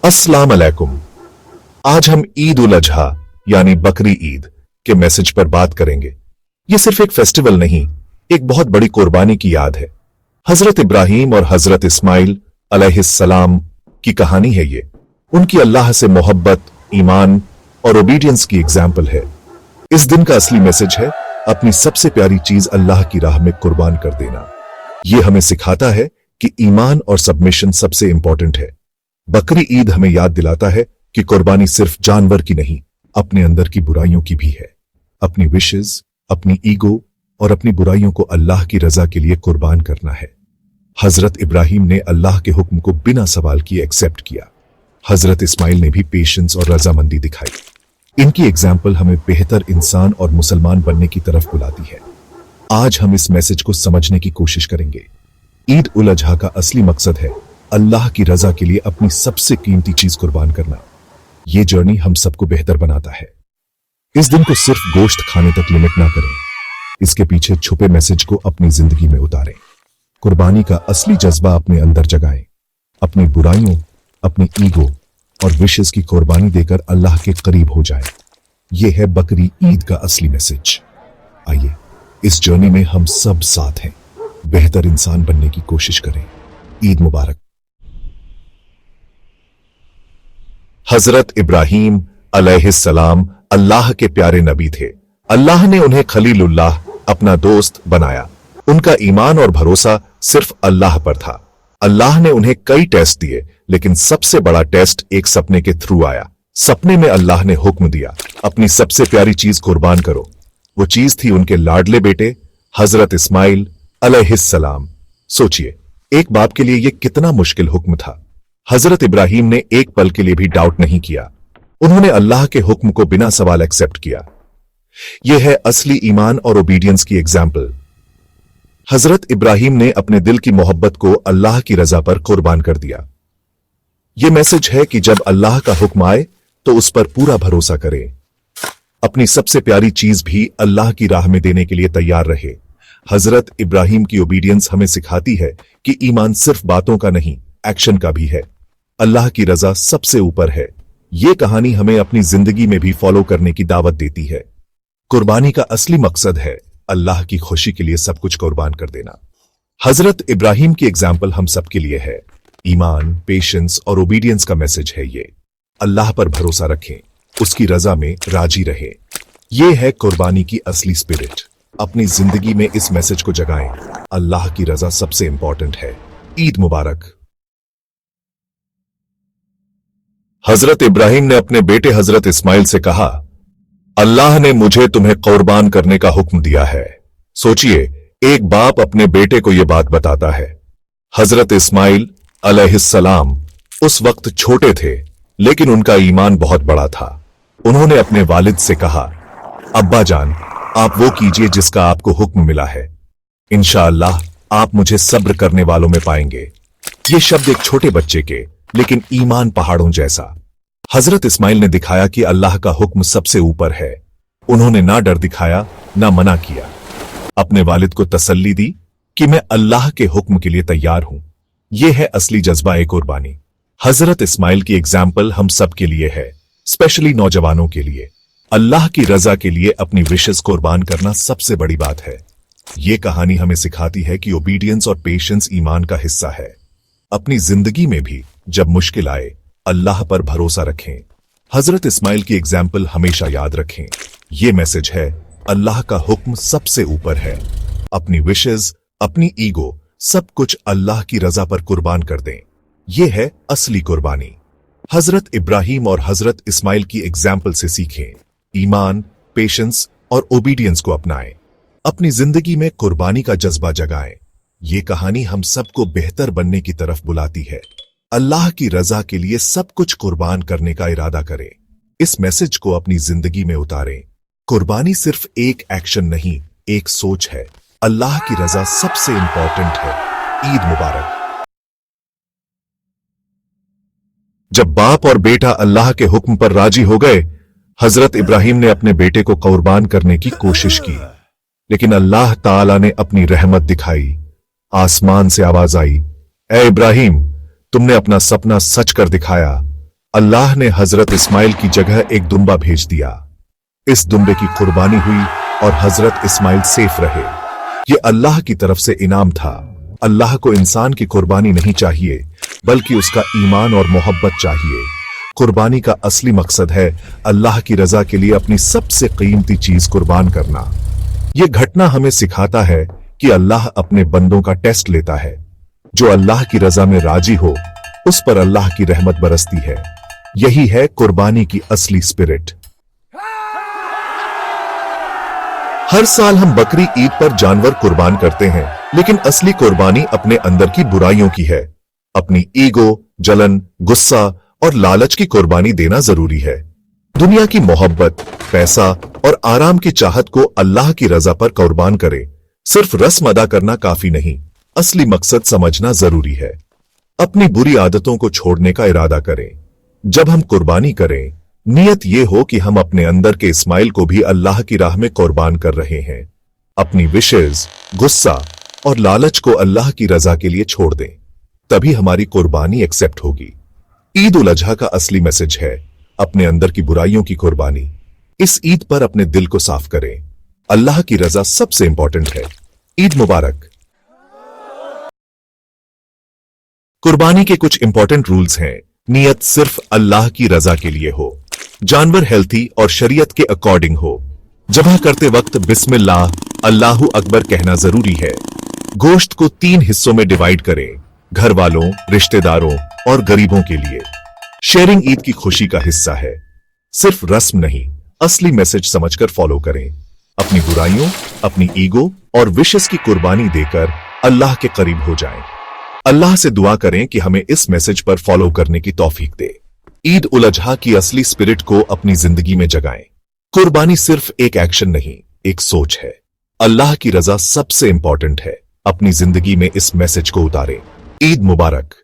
अस्सलाम अलैकुम। आज हम ईद उल अजहा यानी बकरी ईद के मैसेज पर बात करेंगे। ये सिर्फ एक फेस्टिवल नहीं, एक बहुत बड़ी कुर्बानी की याद है। हजरत इब्राहिम और हजरत इस्माइल अलैहिस्सलाम की कहानी है ये। उनकी अल्लाह से मोहब्बत, ईमान और ओबीडियंस की एग्जाम्पल है। इस दिन का असली मैसेज है अपनी सबसे प्यारी चीज अल्लाह की राह में कुर्बान कर देना। ये हमें सिखाता है कि ईमान और सबमिशन सबसे इंपॉर्टेंट है। बकरी ईद हमें याद दिलाता है कि कुर्बानी सिर्फ जानवर की नहीं, अपने अंदर की बुराइयों की भी है। अपनी विशेस, अपनी ईगो और अपनी बुराइयों को अल्लाह की रजा के लिए कुर्बान करना है। हजरत इब्राहिम ने अल्लाह के हुक्म को बिना सवाल किए एक्सेप्ट किया। हजरत इस्माइल ने भी पेशेंस और रजामंदी दिखाई। इनकी एग्जाम्पल हमें बेहतर इंसान और मुसलमान बनने की तरफ बुलाती है। आज हम इस मैसेज को समझने की कोशिश करेंगे। ईद उल अजहा का असली मकसद है अल्लाह की रजा के लिए अपनी सबसे कीमती चीज कुर्बान करना। यह जर्नी हम सबको बेहतर बनाता है। इस दिन को सिर्फ गोश्त खाने तक लिमिट ना करें, इसके पीछे छुपे मैसेज को अपनी जिंदगी में उतारें। कुर्बानी का असली जज्बा अपने अंदर जगाएं। अपनी बुराइयों, अपनी ईगो और विशेस की कुर्बानी देकर अल्लाह के करीब हो जाएं। यह है बकरी ईद का असली मैसेज। आइए इस जर्नी में हम सब साथ हैं। बेहतर इंसान बनने की कोशिश करें। ईद मुबारक। हजरत इब्राहिम अलैहिस्सलाम अल्लाह के प्यारे नबी थे। अल्लाह ने उन्हें खलीलुल्लाह, अपना दोस्त बनाया। उनका ईमान और भरोसा सिर्फ अल्लाह पर था। अल्लाह ने उन्हें कई टेस्ट दिए, लेकिन सबसे बड़ा टेस्ट एक सपने के थ्रू आया। सपने में अल्लाह ने हुक्म दिया, अपनी सबसे प्यारी चीज कुर्बान करो। वो चीज थी उनके लाडले बेटे हजरत इस्माइल अलैहिस्सलाम। सोचिए, एक बाप के लिए यह कितना मुश्किल हुक्म था। हजरत इब्राहिम ने एक पल के लिए भी डाउट नहीं किया। उन्होंने अल्लाह के हुक्म को बिना सवाल एक्सेप्ट किया। यह है असली ईमान और ओबीडियंस की एग्जाम्पल। हजरत इब्राहिम ने अपने दिल की मोहब्बत को अल्लाह की रजा पर कुर्बान कर दिया। यह मैसेज है कि जब अल्लाह का हुक्म आए तो उस पर पूरा भरोसा करें। अपनी सबसे प्यारी चीज भी अल्लाह की राह में देने के लिए तैयार रहे। हजरत इब्राहिम की ओबीडियंस हमें सिखाती है कि ईमान सिर्फ बातों का नहीं, एक्शन का भी है। अल्लाह की रजा सबसे ऊपर है। यह कहानी हमें अपनी जिंदगी में भी फॉलो करने की दावत देती है। कुर्बानी का असली मकसद है अल्लाह की खुशी के लिए सब कुछ कुर्बान कर देना। हजरत इब्राहिम की एग्जाम्पल हम सबके लिए है। ईमान, पेशेंस और ओबीडियंस का मैसेज है ये। अल्लाह पर भरोसा रखें, उसकी रजा में राजी रहें। यह है कुर्बानी की असली स्पिरिट। अपनी जिंदगी में इस मैसेज को जगाएं। अल्लाह की रजा सबसे इंपॉर्टेंट है। ईद मुबारक। हजरत इब्राहिम ने अपने बेटे हजरत इस्माइल से कहा, अल्लाह ने मुझे तुम्हें कुर्बान करने का हुक्म दिया है। सोचिए, एक बाप अपने बेटे को यह बात बताता है। हजरत इस्माइल अलैहिस्सलाम उस वक्त छोटे थे, लेकिन उनका ईमान बहुत बड़ा था। उन्होंने अपने वालिद से कहा, अब्बा जान, आप वो कीजिए जिसका आपको हुक्म मिला है। इंशाअल्लाह आप मुझे सब्र करने वालों में पाएंगे। ये शब्द एक छोटे बच्चे के, लेकिन ईमान पहाड़ों जैसा। हजरत इस्माइल ने दिखाया कि अल्लाह का हुक्म सबसे ऊपर है। उन्होंने ना डर दिखाया, ना मना किया। अपने वालिद को तसल्ली दी कि मैं अल्लाह के हुक्म के लिए तैयार हूं। यह है असली जज्बा कुर्बानी। हजरत इस्माइल की एग्जाम्पल हम सब के लिए है, स्पेशली नौजवानों के लिए। अल्लाह की रजा के लिए अपनी विशेस कुर्बान करना सबसे बड़ी बात है। यह कहानी हमें सिखाती है कि ओबीडियंस और पेशेंस ईमान का हिस्सा है। अपनी जिंदगी में भी जब मुश्किल आए, अल्लाह पर भरोसा रखें। हजरत इस्माइल की एग्जाम्पल हमेशा याद रखें। यह मैसेज है अल्लाह का हुक्म सबसे ऊपर है। अपनी विशेस, अपनी ईगो, सब कुछ अल्लाह की रजा पर कुर्बान कर दें। यह है असली कुर्बानी। हजरत इब्राहिम और हजरत इस्माइल की एग्जाम्पल से सीखें। ईमान, पेशेंस और ओबीडियंस को अपनाएं। अपनी जिंदगी में कुर्बानी का जज्बा जगाएं। ये कहानी हम सबको बेहतर बनने की तरफ बुलाती है। अल्लाह की रजा के लिए सब कुछ कुर्बान करने का इरादा करें। इस मैसेज को अपनी जिंदगी में उतारें। कुर्बानी सिर्फ एक एक्शन नहीं, एक सोच है। अल्लाह की रजा सबसे इंपॉर्टेंट है। ईद मुबारक। जब बाप और बेटा अल्लाह के हुक्म पर राजी हो गए, हजरत इब्राहिम ने अपने बेटे को कुर्बान करने की कोशिश की, लेकिन अल्लाह ताला ने अपनी रहमत दिखाई। आसमान से आवाज आई, ए इब्राहिम, तुमने अपना सपना सच कर दिखाया। अल्लाह ने हजरत इस्माइल की जगह एक दुम्बा भेज दिया। इस दुम्बे की कुर्बानी हुई और हजरत इस्माइल सेफ रहे। ये अल्लाह की तरफ से इनाम था। अल्लाह को इंसान की कुर्बानी नहीं चाहिए, बल्कि उसका ईमान और मोहब्बत चाहिए। कुर्बानी का असली मकसद है अल्लाह की रजा के लिए अपनी सबसे कीमती चीज कुर्बान करना। यह घटना हमें सिखाता है कि अल्लाह अपने बंदों का टेस्ट लेता है। जो अल्लाह की रजा में राजी हो, उस पर अल्लाह की रहमत बरसती है। यही है कुर्बानी की असली स्पिरिट। हर साल हम बकरी ईद पर जानवर कुर्बान करते हैं, लेकिन असली कुर्बानी अपने अंदर की बुराइयों की है। अपनी ईगो, जलन, गुस्सा और लालच की कुर्बानी देना जरूरी है। दुनिया की मोहब्बत, पैसा और आराम की चाहत को अल्लाह की रजा पर कुर्बान करें। सिर्फ रस्म अदा करना काफी नहीं, असली मकसद समझना जरूरी है। अपनी बुरी आदतों को छोड़ने का इरादा करें। जब हम कुर्बानी करें, नियत ये हो कि हम अपने अंदर के इस्माइल को भी अल्लाह की राह में कुर्बान कर रहे हैं। अपनी विशेष, गुस्सा और लालच को अल्लाह की रजा के लिए छोड़ दें, तभी हमारी कुर्बानी एक्सेप्ट होगी। ईद उल अजहा का असली मैसेज है अपने अंदर की बुराइयों की कुर्बानी। इस ईद पर अपने दिल को साफ करें। अल्लाह की रजा सबसे इंपॉर्टेंट है। ईद मुबारक। कुर्बानी के कुछ इंपॉर्टेंट रूल्स हैं। नियत सिर्फ अल्लाह की रजा के लिए हो। जानवर हेल्थी और शरीयत के अकॉर्डिंग हो। ज़ब्ह करते वक्त बिस्मिल्लाह, अल्लाहु अकबर कहना जरूरी है। गोश्त को 3 हिस्सों में डिवाइड करें, घर वालों, रिश्तेदारों और गरीबों के लिए। शेयरिंग ईद की खुशी का हिस्सा है, सिर्फ रस्म नहीं, असली मैसेज समझकर फॉलो करें। अपनी बुराइयों, अपनी ईगो और विशेस की कुर्बानी देकर अल्लाह के करीब हो जाएं। अल्लाह से दुआ करें कि हमें इस मैसेज पर फॉलो करने की तौफीक दे। ईद उल अजहा की असली स्पिरिट को अपनी जिंदगी में जगाएं। कुर्बानी सिर्फ एक एक्शन नहीं, एक सोच है। अल्लाह की रजा सबसे इंपॉर्टेंट है। अपनी जिंदगी में इस मैसेज को उतारें। ईद मुबारक।